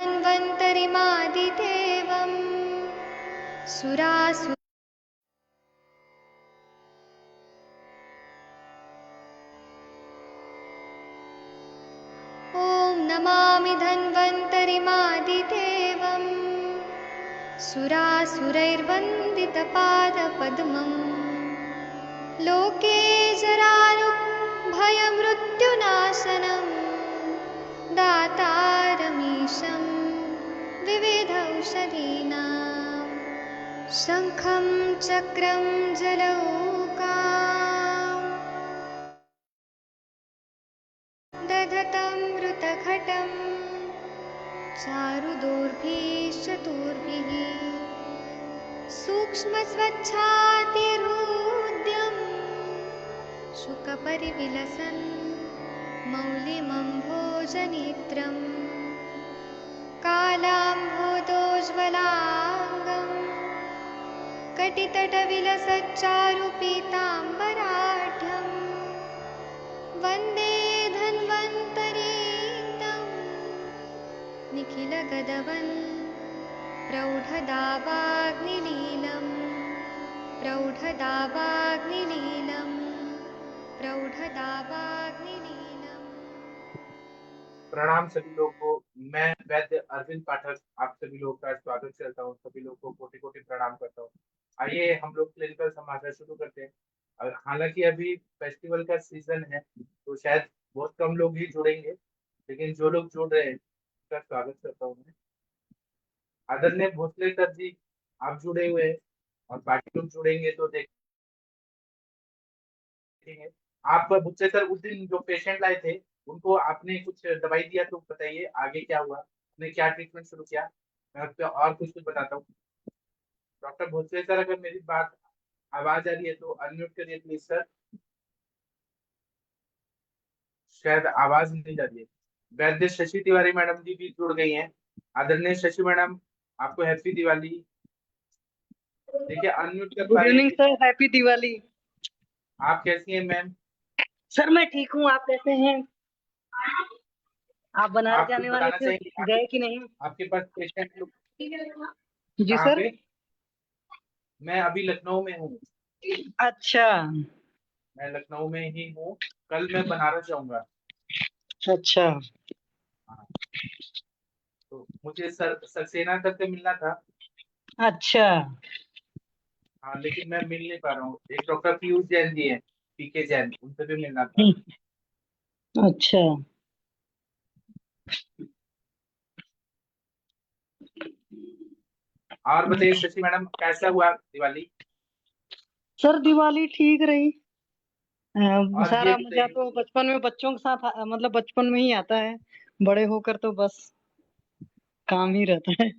धन्वन्तरिमादिदेवं सुरासुर ॐ नमामि धन्वन्तरिमादिदेवं सुरासुरैर्वन्दितपादपद्मम् लोके जराभयमृत्युनाशनं दातारमीशं विविधौषधीनां शङ्खं चक्रं जलौकाम् दधतं मृतघटं चारुदोर्भिश्चतुर्भिः सूक्ष्मस्वच्छातिहृद्यं शुकपरिविलसन् मौलिमम्भोजनेत्रं कालाम्भोदोज्ज्वलाङ्गं कटितटविलसच्चारुपीताम्बराढ्यं वन्दे धन्वन्तरीतं निखिलगदवन् प्रौढदावाग्निलीलं प्रौढदावाग्निलीलं प्रौढदावाग्निलीलम्। प्रणाम सभी लोगों को। मैं वैद्य अरविंद पाठक आप सभी लोगों का स्वागत करता हूँ। सभी लोगों को कोटि कोटि प्रणाम करता हूँ। आइए हम लोग क्लिनिकल समाचार शुरू करते हैं। और हालांकि अभी फेस्टिवल का सीजन है तो शायद बहुत कम लोग ही जुड़ेंगे, लेकिन जो लोग जुड़ रहे हैं उनका स्वागत करता हूँ मैं। आदरणीय भोसले सर जी, आप जुड़े हुए हैं और बाकी लोग जुड़ेंगे तो देखेंगे। आप भोसले सर उस दिन जो पेशेंट लाए थे उनको आपने कुछ दवाई दिया तो बताइए आगे क्या हुआ, आपने क्या ट्रीटमेंट शुरू किया। मैं उस पर और कुछ बताता हूँ। डॉक्टर भोसले सर, अगर मेरी बात आवाज आ रही है तो अनम्यूट करिए प्लीज सर। शायद आवाज नहीं जा रही है। वैद्य शशि तिवारी मैडम जी भी जुड़ गई हैं। आदरणीय शशि मैडम, आपको हैप्पी दिवाली। देखिए अनम्यूट कर पा गुड रही इवनिंग है। Sir, happy Diwali. आप कैसी हैं मैम? सर मैं ठीक हूँ, आप कैसे हैं? आप बनारस आप कुछ जाने वाले बताना थे, चाहेंगे? गए कि नहीं? आपके पास पेशेंट लोग जी कहाँ सर। पे? मैं अभी लखनऊ में हूँ। अच्छा मैं लखनऊ में ही हूँ। कल मैं बनारस जाऊंगा। अच्छा। हाँ, तो मुझे सर सक्सेना सर से मिलना था। अच्छा हाँ, लेकिन मैं मिल नहीं पा रहा हूँ। एक डॉक्टर पीयूष जैन जी है, पीके जैन, उनसे भी मिलना था। अच्छा। और बताइए शशि मैडम, कैसा हुआ दिवाली? सर दिवाली ठीक रही। और ये सारा मजा बताइए, तो बचपन में बच्चों के साथ मतलब बचपन में ही आता है। बड़े होकर तो बस काम ही रहता है।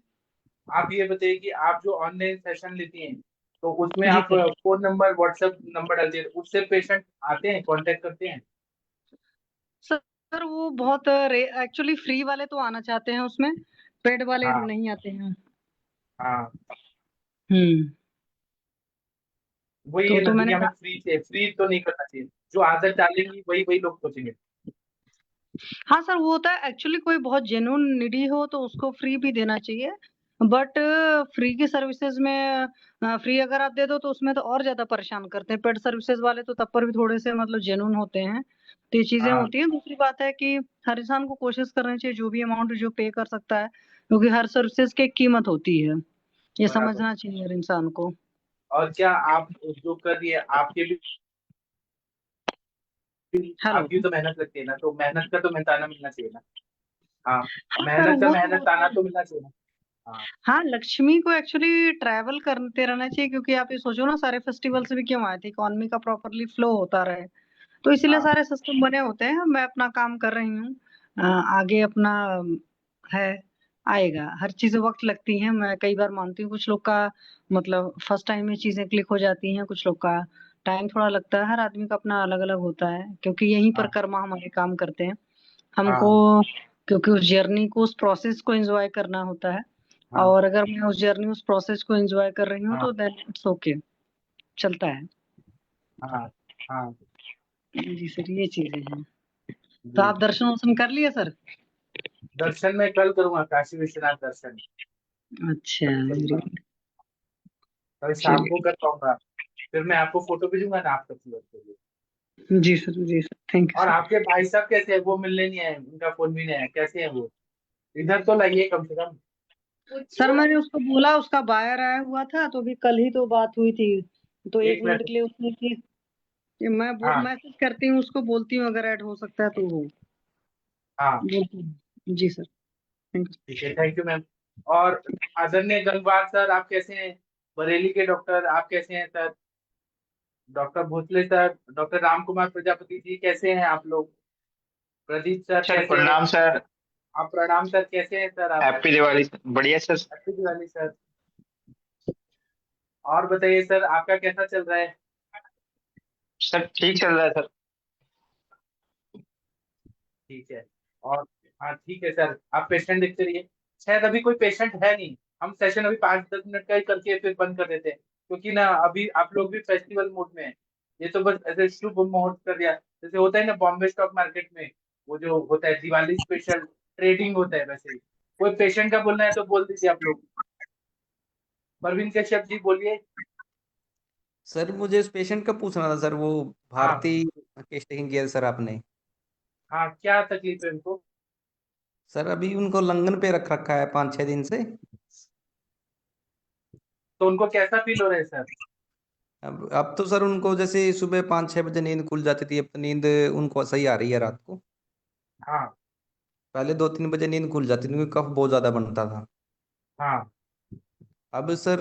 आप ये बताइए कि आप जो ऑनलाइन सेशन लेती हैं तो उसमें जी आप sir. Phone number WhatsApp number डालती है, उससे पेशेंट आते हैं, कांटेक्ट करते हैं? सर वो बहुत एक्चुअली फ्री वाले तो आना चाहते हैं उसमें, पेड वाले हाँ नहीं आते हैं। हाँ, हम्म। वही है तो ना, मैंने दुनिया में कहा फ्री से फ्री तो नहीं करना चाहिए। जो आदत डालेंगी वही वही लोग सोचेंगे। हाँ सर, वो होता है एक्चुअली कोई बहुत जेन्युइन निडी हो तो उसको फ्री भी देना चाहिए। बट फ्री की सर्विसेज में फ्री अगर आप दे दो तो उसमें तो और ज्यादा परेशान करते हैं। पेड सर्विसेज वाले तो तब पर भी थोड़े से मतलब जेन्युइन होते हैं। तो ये चीजें हाँ होती हैं। दूसरी बात है कि हर इंसान को कोशिश करनी चाहिए जो भी अमाउंट जो पे कर सकता है, क्योंकि हर सर्विसेज की एक कीमत होती है। ये बराबर। समझना चाहिए हर इंसान को। और क्या आप जो कर रही है आपके भी हेलो। आपकी तो मेहनत लगती है ना, तो मेहनत का तो मेहनताना मिलना चाहिए ना। हाँ, हाँ सर मेहनत का वो तो होता मेहनताना है। तो मिलना चाहिए ना। हाँ हाँ, लक्ष्मी को एक्चुअली ट्रैवल करते रहना चाहिए, क्योंकि आप ये सोचो ना सारे फेस्टिवल्स भी क्यों आए थे, इकोनॉमी का प्रॉपरली फ्लो होता रहे। तो इसीलिए हाँ सारे सिस्टम बने होते हैं। मैं अपना काम कर रही हूँ। आगे अपना है, आएगा। हर चीजें वक्त लगती हैं, मैं कई बार मानती हूँ। कुछ लोग का मतलब फर्स्ट टाइम में चीजें क्लिक हो जाती हैं, कुछ लोग का टाइम थोड़ा लगता है। हर आदमी का अपना अलग अलग होता है, क्योंकि यहीं पर हाँ कर्मा हमारे काम करते हैं हमको। हाँ क्योंकि उस जर्नी को, उस प्रोसेस को एंजॉय करना होता है। हाँ और अगर मैं उस जर्नी, उस प्रोसेस को एंजॉय कर रही हूँ हाँ तो देन इट्स ओके, चलता है। हाँ हाँ। जी सर, ये चीजें हैं। तो जी, आप दर्शन वर्शन कर लिए सर? दर्शन मैं कल करूंगा, काशी विश्वनाथ दर्शन। अच्छा, वेरी गुड। कल शाम चलिए, को कर पाऊंगा। फिर मैं आपको फोटो भेजूंगा ना आपका सूरत के लिए। जी सर, जी सर, थैंक यू और सर। आपके भाई साहब कैसे हैं? वो मिलने नहीं आए, उनका फोन भी नहीं आया, कैसे हैं वो? इधर तो लाइए कम से कम। सर मैंने उसको बोला, उसका बायर आया हुआ था, तो अभी कल ही तो बात हुई थी, तो एक एक मिनट मिनट। के लिए उसने कि मैं हाँ मैसेज करती हूँ उसको, बोलती हूँ अगर ऐड हो सकता है तो वो हाँ बोलती हूँ। जी सर, थैंक यू। ठीक है, थैंक यू मैम। और आदरणीय गंगवार सर, आप कैसे हैं? बरेली के डॉक्टर, आप कैसे हैं sir? Doctor Bhosale sir, doctor Ram Kumar Prajapati ji, कैसे हैं आप लोग? प्रदीप सर सर कैसे हैं? प्रणाम सर। आप प्रणाम सर, कैसे हैं सर आप? Happy Diwali sir. बढ़िया सर। Happy Diwali sir. और बताइए सर, आपका कैसा चल रहा है? सर ठीक चल रहा है सर। ठीक है। और हाँ ठीक है सर, आप पेशेंट देखते रहिए। शायद अभी कोई पेशेंट है नहीं, हम सेशन अभी 5-10 मिनट का ही करके फिर बंद कर देते हैं, क्योंकि ना अभी आप लोग भी फेस्टिवल मूड में हैं। ये तो बस ऐसे शुभ मुहूर्त कर दिया, जैसे होता है ना बॉम्बे स्टॉक मार्केट में, वो जो होता है दिवाली स्पेशल ट्रेडिंग होता है, वैसे ही कोई पेशेंट का बोलना है तो बोल दीजिए आप लोग। परवीन कश्यप जी बोलिए। सर मुझे उस पेशेंट का पूछना था सर, वो हाँ भारती केस टेकिंग किया सर आपने। हाँ, क्या तकलीफ है उनको? सर अभी उनको लंगन पे रख रखा है 5-6 दिन से। तो उनको कैसा फील हो रहा है सर? अब तो सर उनको जैसे सुबह 5-6 बजे नींद खुल जाती थी, अब तो नींद उनको सही आ रही है रात को। हाँ पहले 2-3 बजे नींद खुल जाती थी क्योंकि कफ बहुत ज्यादा बनता था। हाँ। अब सर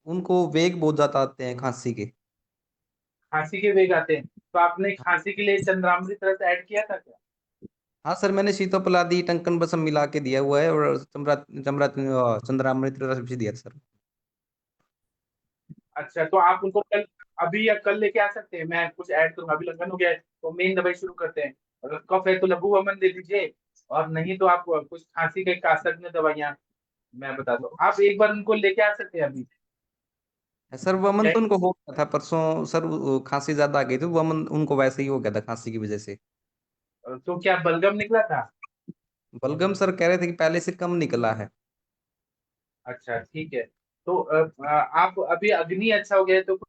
उनको वेग बहुत ज्यादा आते हैं खांसी के। खांसी के वेग आते हैं, तो आपने खांसी के लिए चंद्रामृत रस ऐड किया था क्या? हाँ सर, मैंने सीतोपलादी टंकन बसम मिला के दिया हुआ है, और चंद्रामृत रस भी दिया था सर। अच्छा, तो आप उनको कल, अभी या कल लेके आ सकते हैं, मैं कुछ ऐड करूंगा। अभी लगन हो गया है तो मेन दवाई शुरू करते हैं। अगर कफ है तो लघु वमन दे दीजिए, और नहीं तो आप कुछ खांसी के कासक दवाइयाँ मैं बता दूं, आप एक बार उनको लेके आ सकते हैं अभी। सर वमन क्या? तो उनको हो गया था परसों सर, खांसी ज्यादा आ गई थी, वमन उनको वैसे ही हो गया था खांसी की वजह से। तो क्या बलगम निकला था? बलगम सर कह रहे थे कि पहले से कम निकला है। अच्छा ठीक है। तो आप अभी अग्नि अच्छा हो गया है तो कुछ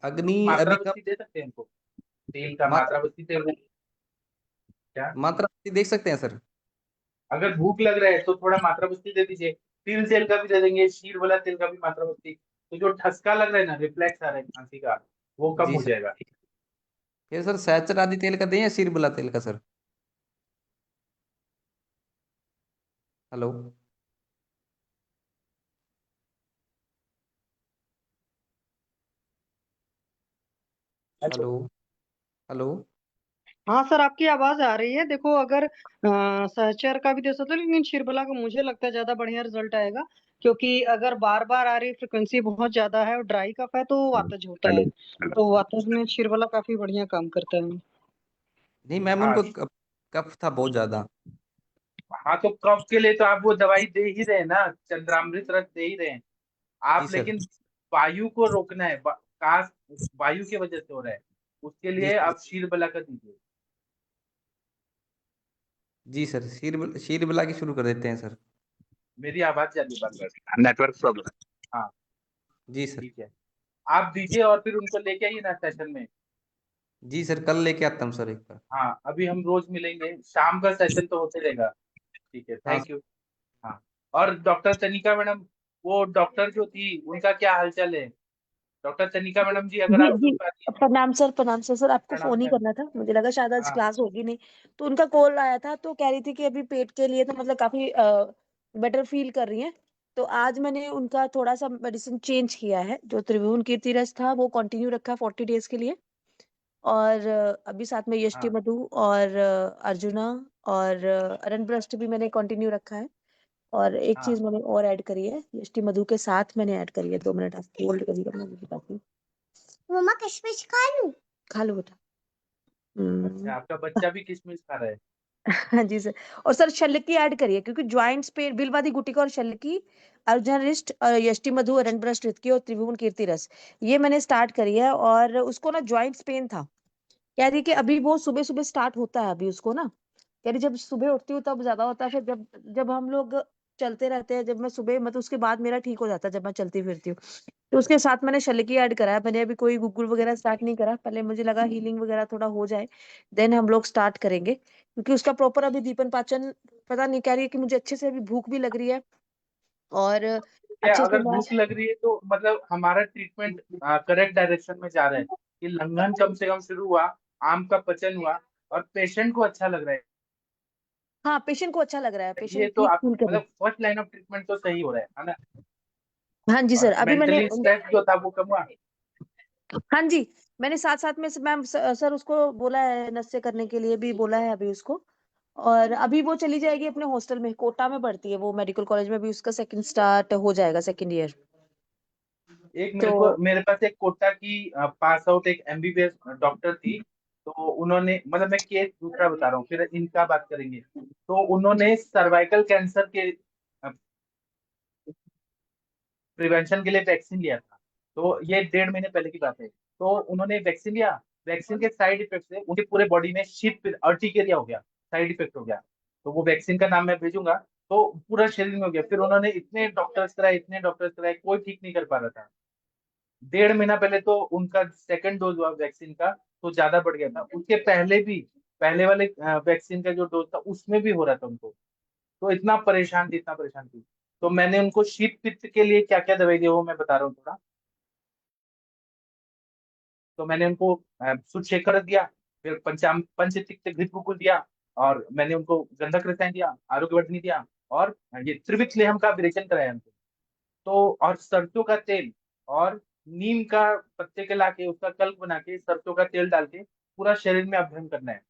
अग्नि मात्रा अभी कम। बस्ती दे सकते हैं इनको, तेल का मात्रा मात्रा बस्ती तेल। क्या? मात्रा देख सकते हैं सर। अगर भूख लग रहा है तो थोड़ा मात्रा बस्ती दे दीजिए। तिल तेल का भी दे देंगे, शीर वाला तेल का भी मात्रा बस्ती, तो जो ठसका लग रहा है ना, रिफ्लेक्स आ रहा है खांसी का, वो कम जी हो सर। जाएगा। फिर सर सहचर आदि तेल का दें या सिरबुला तेल का सर? हेलो। अच्छा। हेलो। हेलो। हाँ सर, आपकी आवाज आ रही है। देखो, अगर सहचर का भी दे सकते हो, लेकिन शिरबला का मुझे लगता है ज्यादा बढ़िया रिजल्ट आएगा, क्योंकि अगर बार बार आ रही फ्रिक्वेंसी बहुत ज्यादा है और ड्राई कफ है तो वातज होता है, तो वातज में शिरबला काफी बढ़िया काम करता है। नहीं मैम, हाँ उनको कफ था बहुत ज्यादा। हाँ, तो कफ के लिए तो आप वो दवाई दे ही रहे हैं ना, चंद्रामृत रस दे ही रहे हैं जी आप, सर। लेकिन वायु को रोकना है, काश वायु की वजह से हो रहा है, उसके जी लिए सर। आप शीर का दीजिए। जी सर, शीरबला की शुरू कर देते हैं सर। मेरी आवाज जा रही है बार बार, नेटवर्क प्रॉब्लम। हाँ जी सर। ठीक है, आप दीजिए और फिर उनको लेके आइए ना सेशन में। जी सर, कल लेके आता हूँ सर एक बार। हाँ, अभी हम रोज मिलेंगे, शाम का सेशन तो होते रहेगा। ठीक है, हाँ थैंक यू। हाँ। और डॉक्टर तनिका मैडम, वो डॉक्टर जो थी उनका क्या हालचाल है? डॉक्टर तनिका मैडम जी, अगर जी आप जी। सुन पाती हैं। प्रणाम सर, प्रणाम सर। सर आपको प्रणाम फोन ही मैम। करना था, मुझे लगा शायद आज हाँ क्लास होगी नहीं, तो उनका कॉल आया था, तो कह रही थी कि अभी पेट के लिए तो मतलब काफी बेटर फील कर रही हैं। तो आज मैंने उनका थोड़ा सा मेडिसिन चेंज किया है, जो त्रिभुवन कीर्ति रस था वो कंटिन्यू रखा 40 डेज के लिए, और अभी साथ में यष्टि हाँ मधु और अर्जुना और अरनब्रस्ट भी मैंने कंटिन्यू रखा है। और एक हाँ। चीज मैंने और ऐड करी है, यष्टि मधु के साथ मैंने ऐड करी है। 2 मिनट आप होल्ड करिएगा, मैं बताती हूँ। मम्मा किशमिश खा लूं? खा लो बेटा। अच्छा, आपका बच्चा भी किशमिश खा रहा है? हाँ जी सर। और सर शल्यकी ऐड करिए, क्योंकि ज्वाइंट्स पे बिलवादी गुटिका और शल्यकी, अर्जुन रिष्ट, यष्टि मधु, अरनब्रस्ट रितकी और त्रिभुवन कीर्ति रस, ये मैंने स्टार्ट करी है। और उसको ना ज्वाइंट्स पेन था, कह रही कि अभी वो सुबह सुबह स्टार्ट होता है अभी उसको ना, कह रही जब सुबह उठती हूँ तब ज्यादा होता है, फिर जब जब हम लोग चलते रहते हैं, जब मैं सुबह मतलब उसके बाद मेरा ठीक हो जाता है जब मैं चलती फिरती हूँ। तो उसके साथ मैंने शल्की ऐड करा है। मैंने अभी कोई गूगल वगैरह स्टार्ट नहीं करा, पहले मुझे लगा हीलिंग वगैरह थोड़ा हो जाए, देन हम लोग स्टार्ट करेंगे, क्योंकि उसका प्रॉपर अभी दीपन पाचन पता नहीं, कह रही है कि मुझे अच्छे से अभी भूख भी लग रही है और क्या अच्छे से अगर मैं। भूख लग रही है तो मतलब हमारा ट्रीटमेंट करेक्ट डायरेक्शन में जा रहा है कि लंघन कम से कम शुरू हुआ, आम का पचन हुआ और पेशेंट को अच्छा लग रहा हाँ, पेशेंट को अच्छा लग रहा है, है, ये पेशेंट तो ठीक आप फील कर रही मतलब फर्स्ट लाइन ऑफ ट्रीटमेंट तो सही हो रहा है ना। है। हाँ जी सर, और अभी मैंने मेंटली स्ट्रेस जो था वो कम हुआ। हाँ जी, मैंने साथ साथ में मैम सर उसको बोला है नस्य करने के लिए भी बोला है अभी उसको। और अभी वो चली जाएगी अपने हॉस्टल में, कोटा में पढ़ती है वो मेडिकल कॉलेज में, अभी उसका सेकंड स्टार्ट हो जाएगा, सेकंड ईयर। एक तो मेरे पास एक कोटा की पास आउट एक एमबीबीएस डॉक्टर थी। तो उन्होंने मतलब मैं केस दूसरा बता रहा हूँ फिर इनका बात करेंगे। तो उन्होंने सर्वाइकल कैंसर के प्रिवेंशन के लिए वैक्सीन लिया था। तो ये 1.5 महीने पहले की बात है। तो उन्होंने वैक्सीन लिया। वैक्सीन के साइड इफेक्ट से उनके पूरे बॉडी में शीत अर्टिकेरिया हो गया, साइड इफेक्ट हो गया। तो वो वैक्सीन का नाम मैं भेजूंगा। तो पूरा शरीर में हो गया। फिर उन्होंने इतने डॉक्टर्स कराए, कोई ठीक नहीं कर पा रहा था। 1.5 महीना पहले तो उनका सेकंड डोज हुआ वैक्सीन का, तो ज्यादा बढ़ गया था। उसके पहले भी पहले वाले वैक्सीन का जो डोज था उसमें भी हो रहा था उनको। तो इतना परेशान थी, इतना परेशान थी। तो मैंने उनको शीत पित्त के लिए क्या क्या दवाई दी वो मैं बता रहा हूँ थोड़ा। तो मैंने उनको सुचेकर दिया, फिर पंचतिक्त घृतकुकुल दिया, और मैंने उनको गंधक रसायन दिया, आरोग्यवर्धनी दिया, और ये त्रिविक्रम का विरेचन कराया उनको। तो और सरसों का तेल और नीम का पत्ते के लाके उसका कल्क बना के सरसों का तेल डाल के पूरा शरीर में अभ्यंग करना है।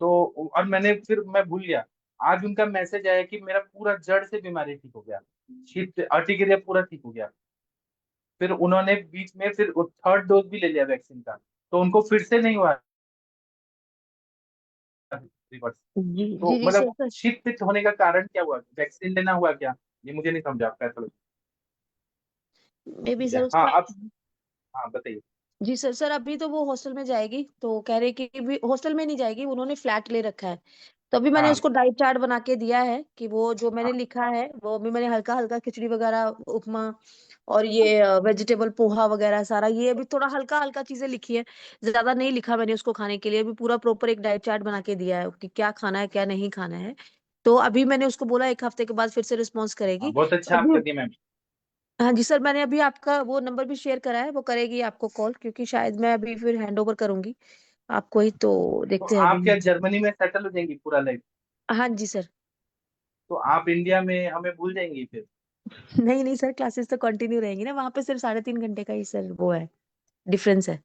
तो और मैंने फिर मैं भूल गया, आज उनका मैसेज आया कि मेरा पूरा जड़ से बीमारी ठीक हो गया, शीत अर्टिकेरिया पूरा ठीक हो गया। फिर उन्होंने बीच में फिर थर्ड डोज भी ले लिया वैक्सीन का, तो उनको फिर से नहीं हुआ रिवर्स। जी तो जी जी मतलब सर। शीत पित्त होने का कारण क्या हुआ, वैक्सीन लेना हुआ क्या, ये मुझे नहीं समझा आपका थोड़ा। मे बी सर हाँ उसका। अब, हाँ बताइए। जी सर, सर अभी तो वो हॉस्टल में जाएगी, तो कह रहे कि भी हॉस्टल में नहीं जाएगी, उन्होंने फ्लैट ले रखा है। तो अभी मैंने हाँ उसको डाइट चार्ट बना के दिया है कि वो जो मैंने हाँ लिखा है वो अभी मैंने हल्का हल्का खिचड़ी वगैरह, उपमा और ये वेजिटेबल पोहा वगैरह सारा, ये अभी थोड़ा हल्का हल्का चीजें लिखी है, ज्यादा नहीं लिखा मैंने उसको खाने के लिए। अभी पूरा प्रॉपर एक डाइट चार्ट बना के दिया है कि क्या खाना है क्या नहीं खाना है। तो अभी मैंने उसको बोला 1 हफ्ते के बाद फिर से रिस्पॉन्स हाँ, करेगी। बहुत अच्छा आप अभी कर दिए मैम। हाँ जी सर, मैंने अभी आपका वो नंबर भी शेयर करा है, वो करेगी आपको कॉल, क्योंकि शायद मैं अभी फिर हैंड ओवर करूंगी आपको ही, तो तो देखते हैं आप क्या अभी। जर्मनी में सेटल हो जाएंगी पूरा लाइफ? हाँ जी सर। तो आप इंडिया में हमें भूल जाएंगी फिर? नहीं नहीं सर, क्लासेस तो कंटिन्यू रहेंगी ना, वहाँ पे सिर्फ 3.5 घंटे का ही सर वो है, डिफरेंस है।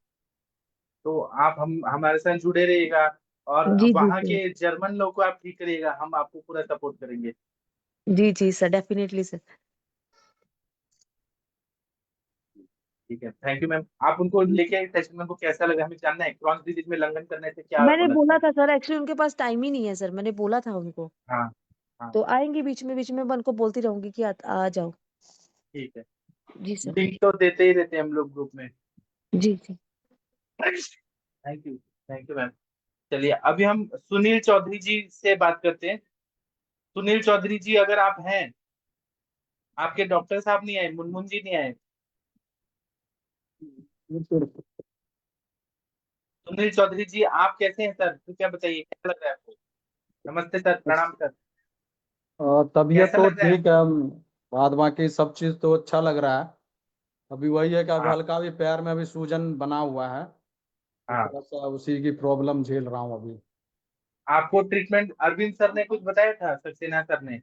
तो आप हम हमारे साथ जुड़े रहिएगा, और जी जी वहाँ सर। के जर्मन लोग को आप ठीक करिएगा, हम आपको पूरा सपोर्ट करेंगे। जी जी सर, डेफिनेटली सर। ठीक है, थैंक यू मैम। आप उनको लेके आए सेशन में, उनको कैसा लगा हमें जानना है, क्रॉस डिजीज में लंघन करने से क्या मैंने लगता बोला है। था सर, एक्चुअली उनके पास टाइम ही नहीं है सर, मैंने बोला था उनको। हाँ हाँ, तो आएंगे बीच में मैं उनको बोलती रहूंगी कि आ जाओ। ठीक है। जी सर। लिंक तो देते ही रहते हैं हम लोग ग्रुप में। जी जी। Thank you ma'am. चलिए अभी हम सुनील चौधरी जी से बात करते हैं। सुनील चौधरी जी अगर आप हैं, आपके डॉक्टर साहब नहीं आए, मुनमुन जी नहीं आए। सुनील चौधरी जी आप कैसे हैं सर, तो क्या बताइए कैसा लग रहा है आपको? नमस्ते सर, प्रणाम सर। तबीयत कैसा तो लग रहा है? ठीक है। बाद बाकी सब चीज तो अच्छा लग रहा है। अभी वही है कि अभी हाँ हल्का भी पैर में अभी सूजन बना हुआ है, तो हाँ। थोड़ा सा उसी की प्रॉब्लम झेल रहा हूँ अभी। आपको ट्रीटमेंट अरविंद सर ने कुछ बताया था, सक्सेना सर ने?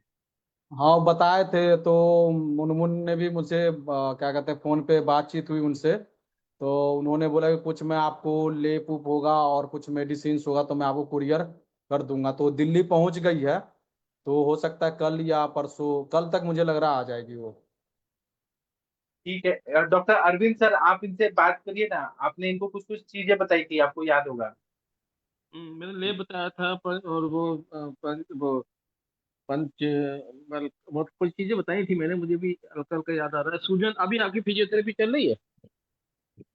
हाँ वो बताए थे, तो मुनमुन ने भी मुझसे क्या कहते हैं, फोन पे बातचीत हुई उनसे। तो उन्होंने बोला कि कुछ मैं आपको लेप उप होगा और कुछ मेडिसिन होगा तो मैं आपको कुरियर कर दूंगा। तो दिल्ली पहुंच गई है, तो हो सकता है कल या परसों, कल तक मुझे लग रहा आ जाएगी वो। ठीक है डॉक्टर अरविंद सर, आप इनसे बात करिए ना, आपने इनको कुछ कुछ चीजें बताई थी, आपको याद होगा। मैंने ले बताया था और वो वो पंच बहुत कुछ चीजें बताई थी मैंने, मुझे भी हल्का हल्का याद आ रहा है। सूजन अभी आपकी फिजियोथेरेपी चल रही है?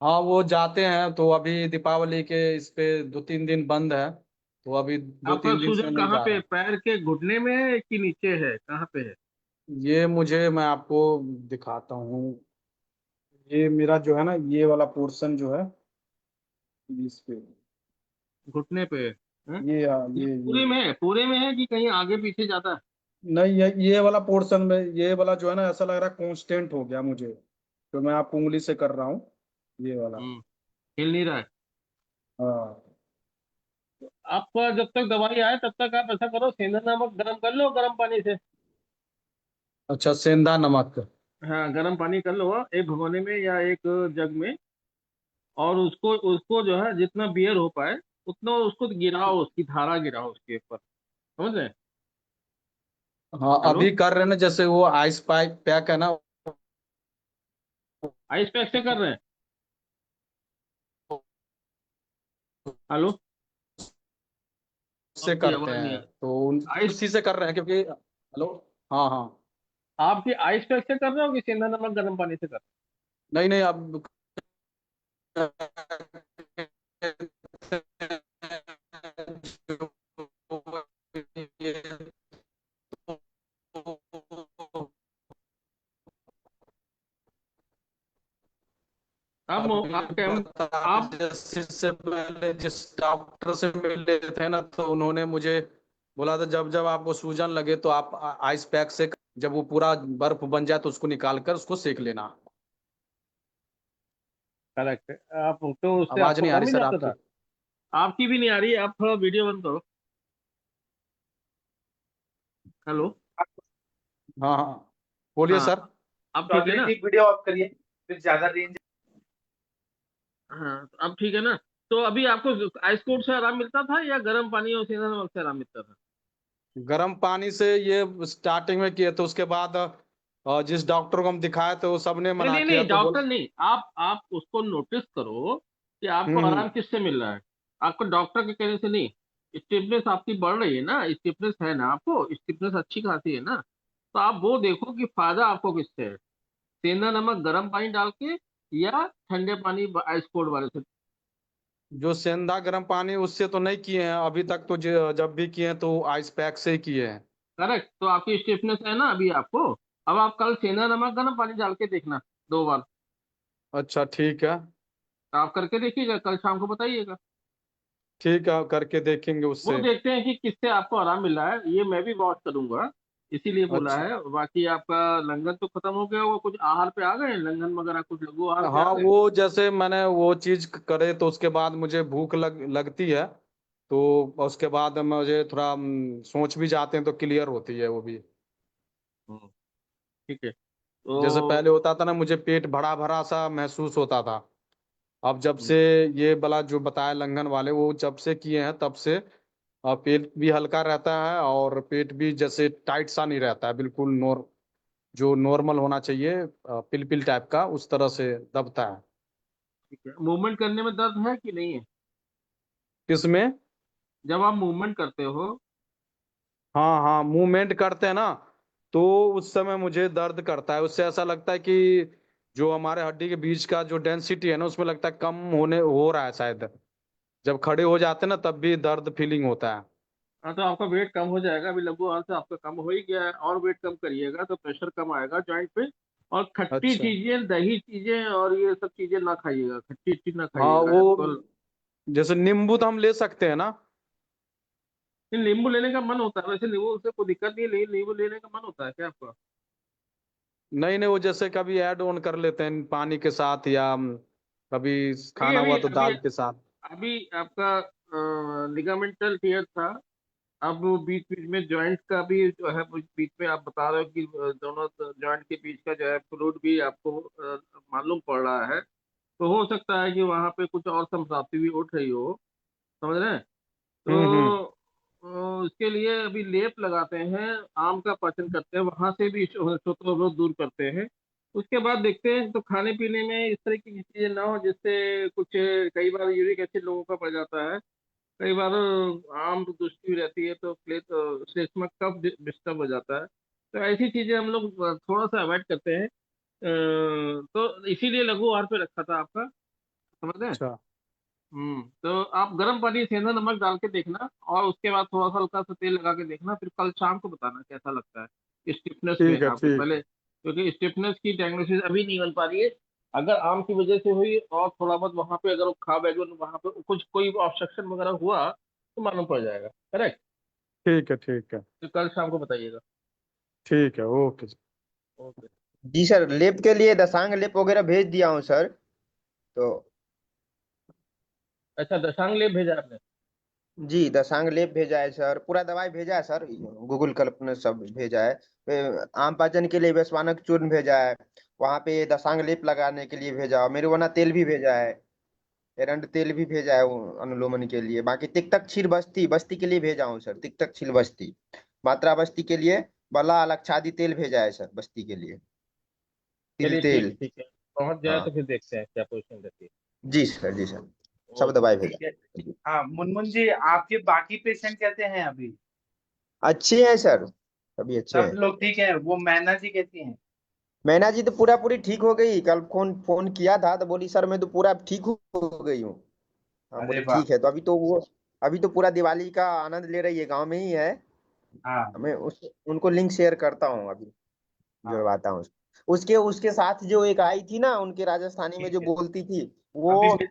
हाँ वो जाते हैं, तो अभी दीपावली के इस पे 2-3 दिन बंद है, तो अभी दो आपका तीन दिन से सूजन नहीं कहाँ जा पे रहा। है? पैर के घुटने में है कि नीचे है, कहाँ पे है? ये मुझे, मैं आपको दिखाता हूँ। ये मेरा जो है ना, ये वाला पोर्शन जो है, इस पे, घुटने पे है? हैं? ये ये ये पूरे में है, पूरे में है कि कहीं आगे पीछे जाता है? नहीं, ये वाला पोर्शन में, ये वाला जो है ना, ऐसा लग रहा है कांस्टेंट हो गया मुझे, तो मैं आपको उंगली से कर रहा हूँ, ये वाला। हिल नहीं रहा है? हाँ। आपका जब तक दवाई आए तब तक आप ऐसा करो, सेंधा नमक गर्म कर लो गर्म पानी से। अच्छा, सेंधा नमक। हाँ, गर्म पानी कर लो एक भगोने में या एक जग में, और उसको उसको जो है जितना बियर हो पाए उतना उसको गिराओ, उसकी धारा गिराओ उसके ऊपर, समझ रहे हैं? हाँ, हेलो? अभी कर रहे हैं ना, जैसे वो आइस पाइप पैक है ना, आइस पैक से कर रहे हैं? हेलो? उससे आपकी करते आवाज नहीं हैं, है। तो आइस, उसी से कर रहे हैं, क्योंकि हेलो। हाँ हाँ। आपकी आइस पैक से कर रहे हो कि सेंधा नमक गर्म पानी से कर रहे नहीं नहीं, अब हो? अभी आप कैम बता, आप जैसे से पहले जिस डॉक्टर से मिले थे ना, तो उन्होंने मुझे बोला था, जब जब आपको सूजन लगे तो आप आइस पैक से, जब वो पूरा बर्फ बन जाए तो उसको निकाल कर उसको सेक लेना। करेक्ट है, आप तो उससे आवाज आपको नहीं आ कम रही ही सर जाता आपकी। था। आपकी भी नहीं आ रही है, आप थोड़ा वीडियो बंद करो। हेलो? हाँ हाँ, बोलिए हाँ, सर। अब तो ठीक है अगली ना? थी वीडियो ऑफ करिए, फिर ज्यादा रेंज। हाँ, तो अब ठीक है ना? तो अभी आपको आइस कोट से आराम मिलता था या गर्म पानी और सेंधा नमक से आराम मिलता था? गर्म पानी से ये स्टार्टिंग में किए, तो उसके बाद जिस डॉक्टर को हम दिखाए तो सबने नहीं मना नहीं किया, नहीं, तो बोल। डॉक्टर नहीं, आप उसको नोटिस करो कि आपको हम्म। आराम किससे मिल रहा है। आपको डॉक्टर के कहने से नहीं। स्टिफनेस आपकी बढ़ रही है ना, स्टिफनेस है ना, आपको स्टिफनेस अच्छी खासी है ना, तो आप वो देखो कि फायदा आपको किससे है, सेंधा नमक गर्म पानी डाल के या ठंडे पानी आइस कोल्ड वाले से। जो सेंधा गर्म पानी, उससे तो नहीं किए हैं अभी तक, तो जब भी किए हैं तो आइस पैक से ही किए हैं। करेक्ट, तो आपकी स्टिफनेस है ना अभी आपको। अब आप कल सेंधा नमक गर्म पानी डाल के देखना 2 बार। अच्छा ठीक है। आप करके देखिएगा, कल शाम को बताइएगा। ठीक है, करके देखेंगे वो उससे। देखते हैं कि किससे आपको आराम मिल रहा है, ये मैं भी वॉच करूंगा, इसीलिए बोला अच्छा। है। बाकी आपका लंघन तो खत्म हो गया होगा, कुछ आहार पे आ गए हैं? लंघन वगैरह कुछ लघु आहार पे आ हाँ, गए? वो जैसे मैंने वो चीज करे तो उसके बाद मुझे भूख लगती है, तो उसके बाद मुझे थोड़ा सोच भी जाते हैं तो क्लियर होती है वो भी। हम्म, ठीक है जैसे तो। पहले होता था ना, मुझे पेट भरा भरा सा महसूस होता था। अब जब हम्म, से ये वाला जो बताया लंघन वाले, वो जब से किए हैं तब से पेट भी हल्का रहता है, और पेट भी जैसे टाइट सा नहीं रहता है, बिल्कुल जो नॉर्मल होना चाहिए, पिल पिल टाइप का, उस तरह से दबता है। ठीक है, मूवमेंट करने में दर्द है कि नहीं है? किसमें? जब आप मूवमेंट करते हो? हाँ हाँ, मूवमेंट करते हैं ना, तो उस समय मुझे दर्द करता है, उससे ऐसा लगता है कि जो हमारे हड्डी के बीच का जो डेंसिटी है ना, उसमें लगता है कम होने हो रहा है शायद। जब खड़े हो जाते हैं ना, तब भी दर्द फीलिंग होता है। हाँ, तो आपका वेट कम हो जाएगा, अभी लघु आहार से आपका कम हो ही गया है, और वेट कम करिएगा तो प्रेशर कम आएगा जॉइंट पे। और खट्टी अच्छा। चीजें, दही चीजें और ये सब चीजें ना खाइएगा, खट्टी चीज ना हाँ, खाइएगा वो एप्पल। जैसे नींबू तो हम ले सकते हैं ना? नहीं, नींबू लेने का मन होता है वैसे, नींबू से कोई दिक्कत नहीं है, लेकिन नींबू लेने का मन होता है क्या आपका? नहीं नहीं, वो जैसे कभी ऐड ऑन कर लेते हैं पानी के साथ, या कभी नहीं, खाना अभी हुआ तो अभी दाल के साथ। अभी आपका लिगामेंटल टीयर था। अब वो बीच बीच में जॉइंट का भी जो है, वो बीच में आप बता रहे हो कि दोनों जॉइंट के बीच का जो है फ्लूइड भी आपको मालूम पड़ रहा है, तो हो सकता है कि वहां पे कुछ और संप्राप्ति भी उठ रही हो, समझ रहे हैं? हम्म। तो उसके लिए अभी लेप लगाते हैं, आम का पाचन करते हैं, वहां से भी शत्रुरोग दूर करते हैं। उसके बाद देखते हैं, तो खाने पीने में इस तरह की चीजें ना हो जिससे कुछ, कई बार यूरिक एसिड लोगों का पड़ जाता है, कई बार आम दृष्टि भी रहती है, तो प्लेट स्टमक कफ डिस्टर्ब हो जाता है, तो ऐसी चीजें हम लोग थोड़ा सा अवॉइड करते हैं। तो इसीलिए लघु आहार पे रखा था आपका, समझ रहे हैं? अच्छा। तो आप गर्म पानी सेंधा नमक डाल के देखना, और उसके बाद थोड़ा सा हल्का सा तेल लगा के देखना, फिर कल शाम को बताना कैसा लगता है स्टिफनेस में ठीक है आपको ठीक पहले, क्योंकि स्टिफनेस की डायग्नोसिस अभी नहीं बन पा रही है। अगर आम की वजह से हुई और थोड़ा बहुत वहां पे अगर खा बैगन वहां पे कुछ कोई ऑब्स्ट्रक्शन वगैरह हुआ तो मालूम पड़ जाएगा। करेक्ट। ठीक है ठीक है तो कल शाम को बताइएगा। ठीक है ओके। ओके। जी सर, लेप के लिए दसांग लेप वगैरह भेज दिया हूँ सर। तो अच्छा, दशांग लेप भेजा आपने? जी दसांग लेप भेजा है सर, पूरा दवाई भेजा है सर, गूगल कल्पना सब भेजा है। आम पाचन के लिए वेस्वानक चूर्ण भेजा है, वहाँ पे दसांग लेप लगाने के लिए भेजा, और मेरुवना तेल भी भेजा है, एरंड तेल भी भेजा है वो अनुलोमन के लिए। बाकी तिक्तक क्षीर बस्ती बस्ती के लिए भेजा हूँ सर, तिक्तक क्षीर बस्ती मात्रा बस्ती के लिए। बला अलक्षादि तेल भेजा है सर बस्ती के लिए, तिल चलिए ठीक तेल। है, ठीक है, पहुंच जाए तो हाँ फिर देखते हैं क्या पोजीशन रहती है। जी सर, जी सर, सब ओके। दवाई ठीक भेजा। है। हाँ मुनमुन जी, आपके बाकी पेशेंट कैसे हैं अभी? अच्छे हैं सर, सभी अच्छे सब हैं। लोग ठीक है? वो मैना जी कैसी हैं? मैना जी तो पूरा पूरी ठीक हो गई, कल फोन फोन किया था तो बोली सर मैं तो पूरा ठीक हो गई हूँ। हम अरे बोले वाह। ठीक है, तो अभी तो पूरा दिवाली का आनंद ले रही है, गांव में ही है। हाँ मैं उनको लिंक शेयर करता हूँ अभी, हाँ जुड़वाता हूँ। उसके उसके साथ जो एक आई थी ना, उनके राजस्थानी में ठीक जो है। बोलती थी अभी वो, भी।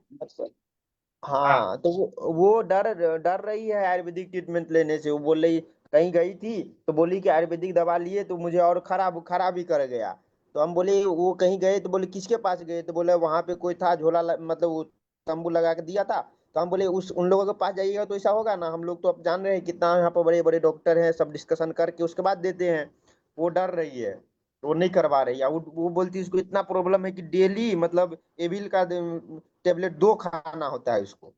हाँ हाँ तो वो डर डर रही है आयुर्वेदिक ट्रीटमेंट लेने से। वो बोल रही कहीं गई थी तो बोली कि आयुर्वेदिक दवा लिए तो मुझे और खराब खराब ही कर गया। तो हम बोले वो कहीं गए, तो बोले किसके पास गए, तो बोले वहां पे कोई था झोला मतलब वो तंबू लगा के दिया था। तो हम बोले उस उन लोगों के पास जाइएगा तो ऐसा होगा ना, हम लोग तो अब जान रहे हैं कितना यहाँ पर बड़े बड़े डॉक्टर हैं, सब डिस्कशन करके उसके बाद देते हैं। वो डर रही है, तो वो नहीं करवा रही है। वो बोलती है उसको इतना प्रॉब्लम है कि डेली मतलब एविल का टेबलेट 2 खाना होता है उसको,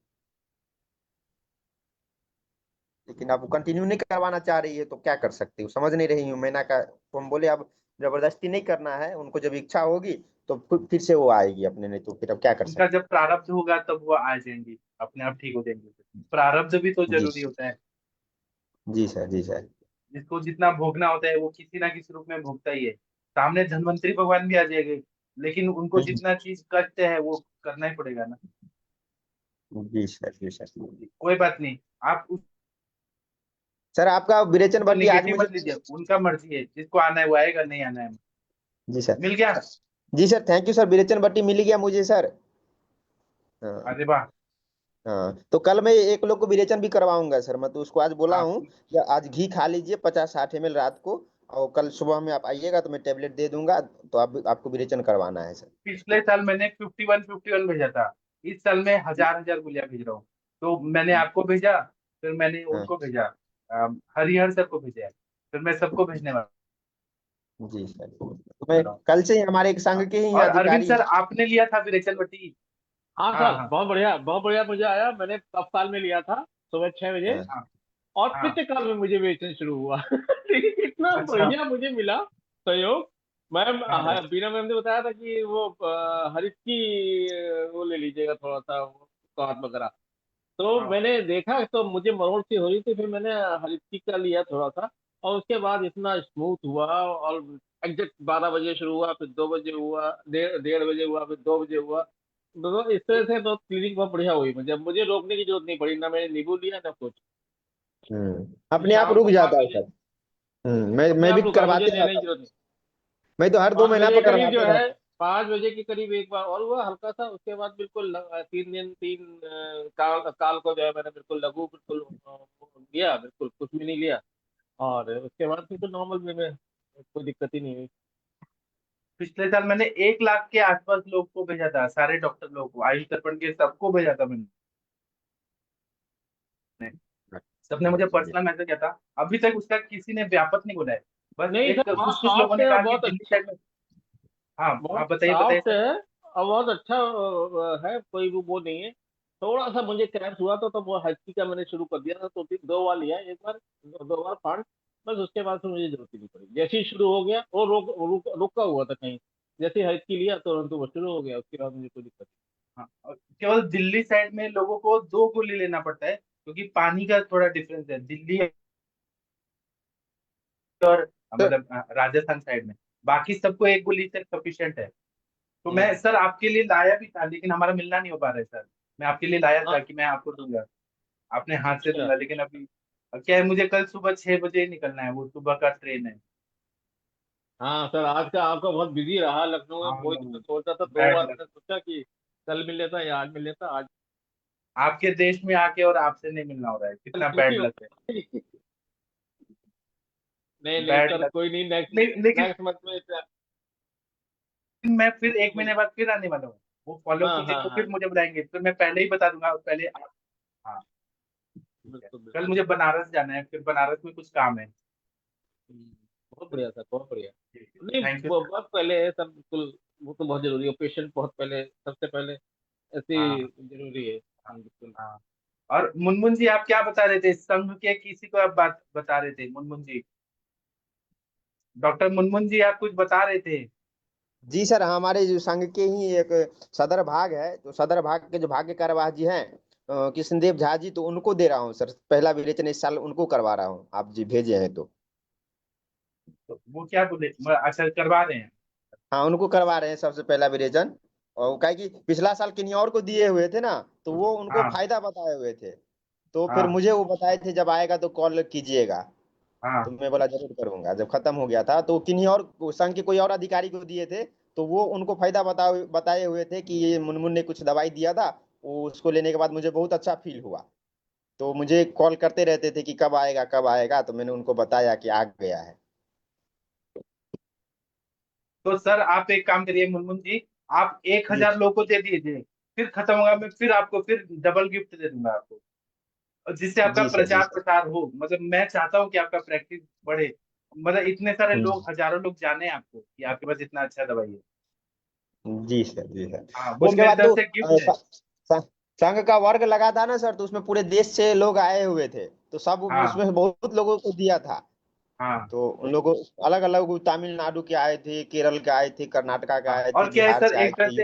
लेकिन अब वो कंटिन्यू नहीं करवाना चाह रही है, तो क्या कर सकती हूँ, समझ नहीं रही हूँ मैना का। तो हम बोले अब जबरदस्ती नहीं करना है, उनको जब इच्छा होगी तो फिर से वो आएगी अपने, नहीं तो फिर अब क्या कर उनका सकते जब प्रारब्ध होगा तब वो आ जाएंगी, अपने आप ठीक हो जाएंगे। प्रारब्ध भी तो हैं। जी जरूरी होता है। जी सर, जी सर। जिसको जितना भोगना होता है वो किसी ना किसी रूप में भोगता ही है। सामने धन्वंतरी भगवान भी आ जाएंगे, लेकिन उनको हम्म, जितना चीज कष्ट है वो करना ही पड़ेगा ना। जी सर, जी सर। कोई बात नहीं। आप सर आपका विरेचन उसको भट्टी आज निगेटिव मुझे, मत लीजिए, उनका मर्जी है, जिसको आना है वो आएगा, नहीं आना है। जी सर, मिल गया। जी सर, थैंक यू सर, विरेचन भट्टी मिल गया मुझे सर। हाँ अरे वाह। हाँ, तो कल मैं एक लोग को विरेचन भी करवाऊंगा सर, मैं तो उसको आज बोला आप हूँ कि आज घी खा लीजिए 50-60 ml रात को, और कल सुबह में आप आइएगा तो मैं टेबलेट दे दूंगा, तो आपको विरेचन करवाना है सर। पिछले साल मैंने 51 भेजा था, इस साल मैं हजार हजार गोलियां भेज रहा हूँ। तो मैंने आपको भेजा, फिर मैंने हाँ उनको भेजा, हरिहर सर को भेजा है, फिर मैं सबको भेजने वाला जी सर, तो मैं हूँ। कल से ही हमारे एक संघ के ही और अरविंद अधिकारी सर, हैं। आपने लिया था विरेचन बट्टी? हाँ हाँ सर, हाँ बहुत बढ़िया, बहुत बढ़िया, मुझे आया। मैंने तत्काल में लिया था सुबह 6 बजे, हाँ हाँ और हाँ। पित्तकाल में मुझे बेचना शुरू हुआ। इतना अच्छा। बढ़िया मुझे मिला सहयोग। मैम, हाँ बीना मैम ने बताया था कि वो हरित की वो ले लीजिएगा थोड़ा सा, वो स्वाद वगैरह। तो हाँ मैंने देखा तो मुझे मरोड़ सी हो रही थी, फिर मैंने हरित का लिया थोड़ा सा, और उसके बाद इतना स्मूथ हुआ। और एग्जैक्ट 12 बजे शुरू हुआ, फिर 2 बजे हुआ, 1:30 बजे हुआ, फिर 2 बजे हुआ। तो इस तरह से तो क्लिनिक बहुत बढ़िया हुई मुझे रोकने की जरूरत नहीं पड़ी, ना मैंने नींबू लिया ना कुछ। फिर अपने आप शाम रुक को पाँच जाता है बजे सर। अपने मैं आप भी रुका, मुझे करवाते लेने की रहता हूँ, जरूरत नहीं। मैं तो हर दो पाँच महीना बजे पर के करीब जो करवाते है, रहता 5 बजे के करीब एक बार और हुआ हल्का सा, उसके बाद बिल्कुल 3 दिन काल काल को जो है मैंने बिल्कुल लघु बिल्कुल लिया, बिल्कुल कुछ भी नहीं लिया। और उसके बाद फिर तो नॉर्मल वे में कोई दिक्कत ही नहीं हुई। पिछले साल मैंने 1 लाख के आसपास लोग को भेजा था, सारे डॉक्टर लोगों को, आयुष दर्पण के सबको भेजा था मैंने। सबने है। मुझे अच्छा जी। पर्सनल मैसेज किया था। अभी तक उसका किसी ने व्यापक नहीं बोला है। बस नहीं एक सर, बहुत कुछ कुछ लोगों सॉफ्ट ने है और कहा कि बहुत दिल्ली साइड में। हाँ बहुत आप बताइए बताइए सॉफ्ट सर। है और बहुत अच्छा है, कोई वो नहीं है। थोड़ा सा मुझे क्रैम्प हुआ तो वो हल्की का मैंने शुरू कर दिया था, तो 2 बार लिया, एक बार 2 बार फाड़, बस उसके बाद से मुझे जरूरत ही नहीं पड़ी। जैसे ही शुरू हो गया वो रुका हुआ था कहीं, जैसे ही हल्की लिया तुरंत वो शुरू हो गया, उसके बाद मुझे कोई दिक्कत हाँ, और केवल दिल्ली साइड में लोगों को 2 गोली लेना पड़ता है, क्योंकि पानी का थोड़ा डिफरेंस है दिल्ली और सर मतलब राजस्थान साइड में। बाकी सबको 1 गोली से सफिशियंट है। तो नहीं। मैं सर आपके लिए लाया भी था, लेकिन हमारा मिलना नहीं हो पा रहा है सर। मैं आपके लिए लाया था हाँ कि मैं आपको दूंगा, अपने हाथ से अच्छा दूंगा, लेकिन अभी क्या है, मुझे कल सुबह 6 बजे निकलना है, वो सुबह का ट्रेन है। हाँ सर, आज का आपका बहुत बिजी रहा लखनऊ में, हाँ, वही तो मैं सोचा था, 2 बार बैड लक। मैंने सोचा कि कल मिल लेता या आज मिल लेता, आज आपके देश में आके और आपसे नहीं मिलना हो रहा है, कितना नहीं बैड हो लक है। नहीं नहीं बैड सर, लक। कोई नहीं, नेक्स्ट नहीं, लेकिन नेक्स्ट मंथ में मैं फिर 1 महीने बाद फिर आने वाला हूँ, वो फॉलो हाँ कीजिए हाँ तो हाँ, फिर मुझे बुलाएंगे, फिर मैं पहले ही बता दूंगा पहले हाँ ठीक है। बिल्कुल कल बिल्कुल। मुझे बनारस जाना है, फिर बनारस में कुछ काम है। बहुत बढ़िया सर, बहुत बढ़िया। नहीं थैंक यू वो सर। बहुत पहले है सर, बिल्कुल, वो तो बहुत जरूरी है, पेशेंट बहुत पहले, सबसे पहले ऐसी हाँ जरूरी है। हाँ बिल्कुल। हाँ। और मुनमुन जी आप क्या बता रहे थे, संघ के किसी को आप बात बता रहे थे, मुनमुन जी, डॉक्टर मुनमुन जी आप कुछ बता रहे थे। जी सर, हमारे जो संघ के ही एक सदर भाग है, तो सदर भाग के जो भाग्य कार्यवाह जी हैं कृष्णदेव झा जी, तो उनको दे रहा हूँ सर, पहला विवेचन इस साल उनको करवा रहा हूँ, आप जी भेजे हैं तो। तो वो क्या बोले, अच्छा करवा रहे हैं। हाँ, उनको करवा रहे हैं सबसे पहला विवेचन। और क्या कि पिछला साल किन्हीं और को दिए हुए थे ना, तो वो उनको हाँ फायदा बताए हुए थे, तो फिर हाँ मुझे वो बताए थे जब आएगा तो कॉल कीजिएगा। हाँ। तो मैं बोला जरूर करूंगा, जब खत्म हो गया था तो किन्हीं और संघ के कोई और अधिकारी को दिए थे, तो वो उनको फायदा बताए हुए थे कि ये मुनमुन ने कुछ दवाई दिया था, वो उसको लेने के बाद मुझे बहुत अच्छा फील हुआ, तो मुझे कॉल करते रहते थे कि कब आएगा कब आएगा, तो मैंने उनको बताया कि आ गया है। तो सर आप एक काम करिए मुनमुन जी, आप एक जी हजार लोगों को दे दीजिए, फिर खत्म होगा, मैं फिर आपको फिर डबल गिफ्ट दे दूंगा आपको, और जिससे आपका जी सर, जी प्रचार सर। प्रसार हो, मतलब मैं चाहता हूँ कि आपका प्रैक्टिस बढ़े, मतलब इतने सारे लोग, हजारों लोग जाने आपको कि आपके पास इतना अच्छा दवाई है। जी सर, जी सर। हाँ, वो उसके मेरी बाद तरफ तो से गिफ्ट है। स- संघ का वर्ग लगा था ना सर, तो उसमें पूरे देश से लोग आए हुए थे, तो सब हाँ उसमें बहुत लोगों को दिया था। हाँ तो उन लोगों अलग अलग तमिलनाडु के आए थे, केरल के आए थे, कर्नाटका के हाँ। आए थे, और क्या है बिहार सर, से आए एक तरह थे, से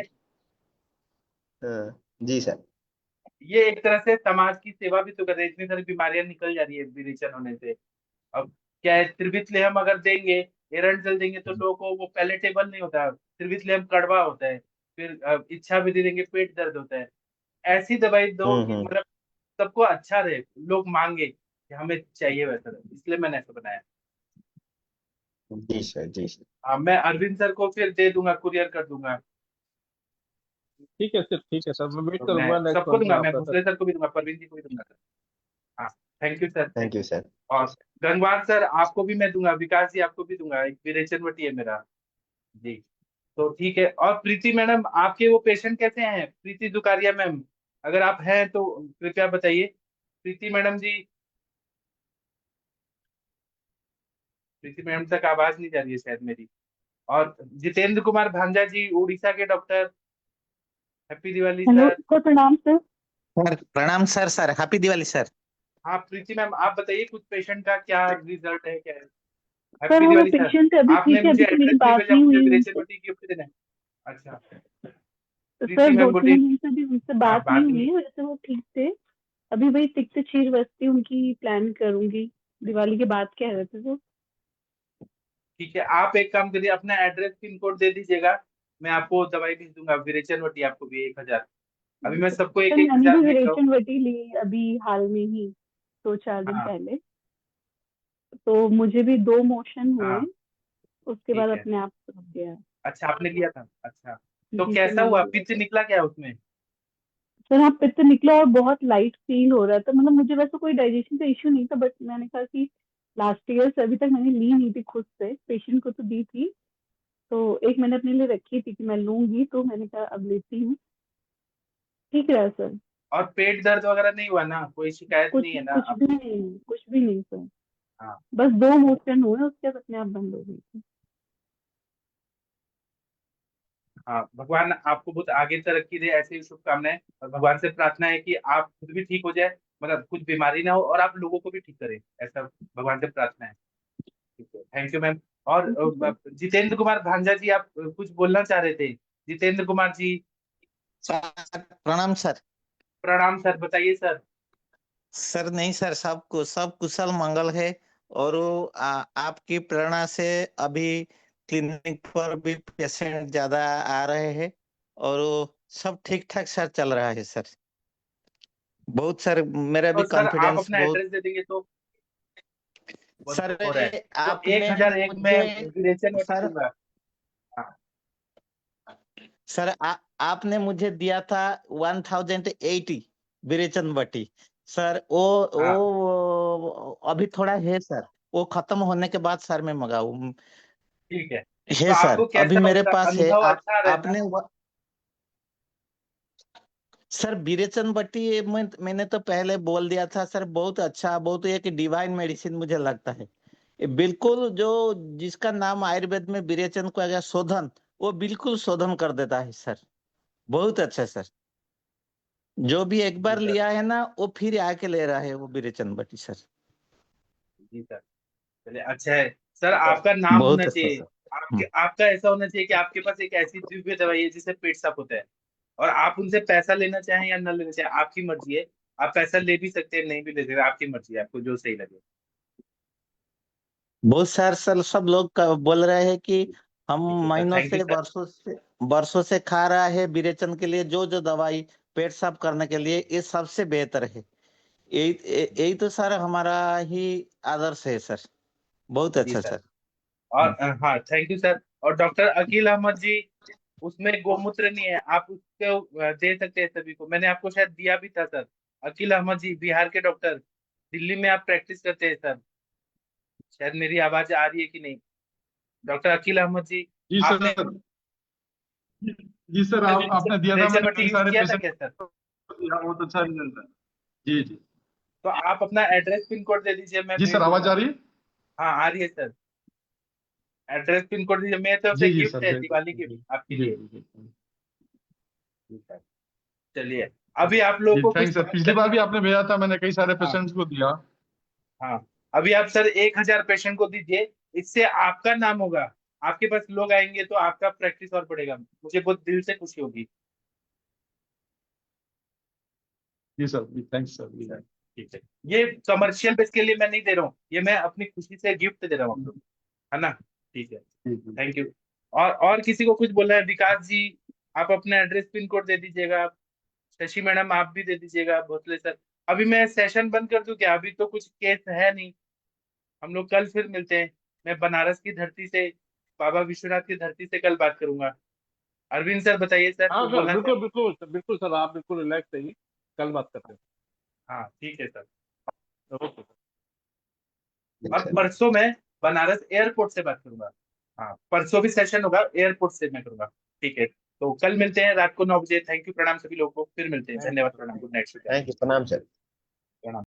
हाँ, जी सर। ये एक तरह से समाज की सेवा भी तो कर रहे हैं, इतनी सारी बीमारियां निकल जा रही है विरेचन होने से। अब क्या है, त्रिवित हम अगर देंगे, एरंडजल देंगे, तो लोगों को वो पैलेटेबल नहीं होता, त्रिवित हम कड़वा होता है, फिर इच्छा विधि देंगे, पेट दर्द होता है। ऐसी दवाई दो कि हम्म। मतलब सबको अच्छा रहे, लोग मांगे कि हमें चाहिए वैसा रहे। इसलिए मैंने ऐसा बनाया। जी सर, जी सर। मैं अरविंद सर को फिर दे दूंगा, कुरियर कर दूंगा। ठीक है सर, ठीक है सर, मैं वेट तो मैं करूंगा नेक्स्ट सबको मंथ में दूंगा, मैं आपका सर। भोसले सर को भी दूंगा, परवीन जी को भी दूंगा सर। हाँ, thank you sir, thank thank you you. Sir. और गंगवार सर आपको भी मैं दूंगा, विकास जी आपको भी दूंगा, एक विरेचन वटी है मेरा जी। तो ठीक है। और प्रीति मैडम आपके वो पेशेंट कैसे हैं, प्रीति दुकारिया मैम, अगर आप हैं तो कृपया बताइए। प्रीति मैडम जी, प्रीति मैडम तक आवाज नहीं जा रही है शायद मेरी। और जितेंद्र कुमार भांजा जी, उड़ीसा के doctor, happy Diwali hello sir. Sir, प्रणाम सर। सर प्रणाम sir, sir happy Diwali sir. हाँ प्रीति मैम, आप बताइए कुछ पेशेंट का क्या रिजल्ट है, क्या है। सर हैप्पी हाँ, वो दिवाली सर। पेशेंट अभी आपने ठीक है, मुझे अभी तो मेरी एड्रेस नहीं बात भेजा, नहीं मुझे हुई विरेचन उनसे। वटी गिफ्ट देना है। अच्छा। तो सर प्रीति मैम 2-3 बोली। दिन से भी उनसे हाँ, बात नहीं बात हुई नहीं। है, वैसे वो ठीक थे। अभी वही तिक्त चीर बस्ती उनकी प्लान करूंगी, दिवाली के बाद कह रहे थे वो। ठीक है, आप एक काम करिए, अपना एड्रेस पिन कोड दे दीजिएगा, मैं आपको दवाई भेज दूंगा, विरेचन वटी आपको भी 1,000। अभी मैं सबको एक सर एक मैंने भी हजार भेज रहा हूँ। विरेचन वटी ली अभी हाल में ही, 2-4 दिन हाँ पहले। तो मुझे भी 2 मोशन हुए, हाँ उसके बाद ठीक है। अपने आप रुक गया। अच्छा, आपने लिया था, अच्छा। तो जी सर, कैसा मैंने हुआ, लिया पित्त था। निकला क्या उसमें। सर हाँ, पित्त निकला और बहुत लाइट फील हो रहा था, मतलब मुझे वैसे कोई डाइजेशन का इश्यू नहीं था, बट मैंने कहा कि लास्ट ईयर से अभी तक मैंने ली नहीं थी खुद से, पेशेंट को तो दी थी। तो एक मैंने अपने लिए रखी थी कि मैं लूंगी, तो मैंने कहा अब लेती हूँ। ठीक रहा सर। और पेट दर्द वगैरह नहीं हुआ ना, कोई शिकायत कुछ नहीं है ना कुछ आप। भी नहीं, कुछ भी नहीं सर। हाँ बस 2 मोशन हुए, उसके बाद अपने आप बंद हो गई थी। हाँ, भगवान आपको बहुत आगे तरक्की दे, ऐसी ही शुभकामनाएं, और भगवान से प्रार्थना है कि आप खुद भी ठीक हो जाए, मतलब कुछ बीमारी ना हो, और आप लोगों को भी ठीक करें, ऐसा भगवान से प्रार्थना है। ठीक है, थैंक यू मैम। और thank you sir. Jitendra Kumar भांजा जी, आप कुछ बोलना चाह रहे थे, जितेंद्र कुमार जी। सर प्रणाम सर। प्रणाम सर, बताइए सर। सर नहीं सर, सब कुशल मंगल है। और वो आपकी प्रेरणा से अभी क्लिनिक पर भी पेशेंट ज्यादा आ रहे हैं, और वो सब ठीक ठाक सर चल रहा है सर। बहुत सर, मेरा भी तो सर आप कॉन्फिडेंस अपना बहुत। एड्रेस दे देंगे तो सर हो रहा है। तो आपने 1001 में मुझे विरेचन वटी सर दूंगा। हाँ सर आपने मुझे दिया था 1080 विरेचन बटी। सर हाँ वो अभी थोड़ा है सर, वो खत्म होने के बाद सर मैं मंगाऊं। ठीक है। तो है सर, आपको अभी कैसा मेरे उसका पास है। अनुभव अच्छा रहा ना? आपने सर विरेचन बट्टी मैंने तो पहले बोल दिया था सर, बहुत अच्छा, बहुत एक डिवाइन मेडिसिन मुझे लगता है। ये बिल्कुल जो जिसका नाम आयुर्वेद में विरेचन को गया शोधन, वो बिल्कुल शोधन कर देता है सर। बहुत अच्छा सर। जो भी एक जी बार सर। लिया है ना, वो फिर आके ले रहा है वो विरेचन बट्टी सर। जी सर, चलिए अच्छा है। सर आपका नाम होना बहुत अच्छा चाहिए। सर। आपके आपका ऐसा होना चाहिए कि आपके पास एक ऐसी दिव्य दवाई है जिससे पेट साफ होता है, और आप उनसे पैसा लेना चाहें या न लेना चाहें आपकी मर्जी है। आप पैसा ले भी सकते हैं, नहीं भी ले सकते, आपकी मर्जी है, आपको जो सही लगे। बहुत सार सर सब लोग बोल रहे हैं कि हम ठीक है सर, महीनों थैंक यू से सर। वर्षों से खा रहा है विरेचन के लिए, जो जो दवाई पेट साफ करने के लिए, ये सबसे बेहतर है। यही यही तो सर हमारा ही आदर्श है सर। बहुत जी अच्छा सर। सर। और हाँ थैंक यू सर। और डॉक्टर अकील अहमद जी, उसमें गोमूत्र नहीं है, आप उसको दे सकते हैं सभी को। मैंने आपको शायद दिया भी था सर। अकील अहमद जी बिहार के डॉक्टर, दिल्ली में आप प्रैक्टिस करते हैं सर। शायद मेरी आवाज आ रही है कि नहीं? डॉक्टर अकील अहमद जी, जी आपने सर। जी सर, आप आपने दिया था, मैंने रेचरवटी कई यूज सारे किया था पेशेंट क्या सर? को दिया, बहुत अच्छा रिजल्ट है। जी जी। तो आप अपना एड्रेस पिन कोड दे दीजिए, मैं जी भेज सर, आवाज दूंगा। आ रही है? हाँ आ रही है सर। एड्रेस पिन कोड दीजिए, मेरे तरफ से जी जी गिफ्ट सर, है बिल्कुल दिवाली की जी भी आपके जी लिए। जी जी। ठीक है, चलिए अभी आप लोगों जी को कुछ थैंक्स सर, बात पिछली बार करनी भी है? आपने भेजा था, मैंने कई सारे हाँ पेशेंट्स को दिया। हाँ। अभी आप सर 1000 पेशेंट को दीजिए, इससे आपका नाम होगा। आपके पास लोग आएंगे तो आपका प्रैक्टिस और बढ़ेगा, मुझे बहुत दिल से खुशी होगी। जी सर, जी थैंक्स सर। जी सर ठीक है, ये कमर्शियल बेस के लिए मैं नहीं दे रहा हूँ, ये मैं अपनी खुशी से गिफ्ट दे रहा हूँ आप लोग को, है ना? ठीक है, जी जी। Thank you. और किसी को कुछ बोलना है? विकास जी, आप अपना एड्रेस पिन कोड दे दीजिएगा। शशि मैडम आप भी दे दीजिएगा। भोसले सर, अभी मैं सेशन बंद कर दूं क्या? अभी तो कुछ केस है नहीं, हम लोग कल फिर मिलते हैं। मैं बनारस की धरती से, बाबा विश्वनाथ की धरती से कल बात करूंगा। अरविंद सर बताइए सर, हाँ कुछ सर, बोलना बिल्कुल चाहेंगे? बिल्कुल सर, बिल्कुल सर, आप बिल्कुल रिलैक्स रहिए, कल बात करते हैं। हाँ ठीक है सर। ओके। और परसों मैं बनारस एयरपोर्ट से बात करूंगा। हाँ परसों भी सेशन होगा, एयरपोर्ट से मैं करूंगा। ठीक है, तो कल मिलते हैं रात को 9 बजे। थैंक यू, प्रणाम सभी लोगों को, फिर मिलते हैं। थैंक यू धन्यवाद, सर, प्रणाम, thank good night, thank you, प्रणाम सर। प्रणाम।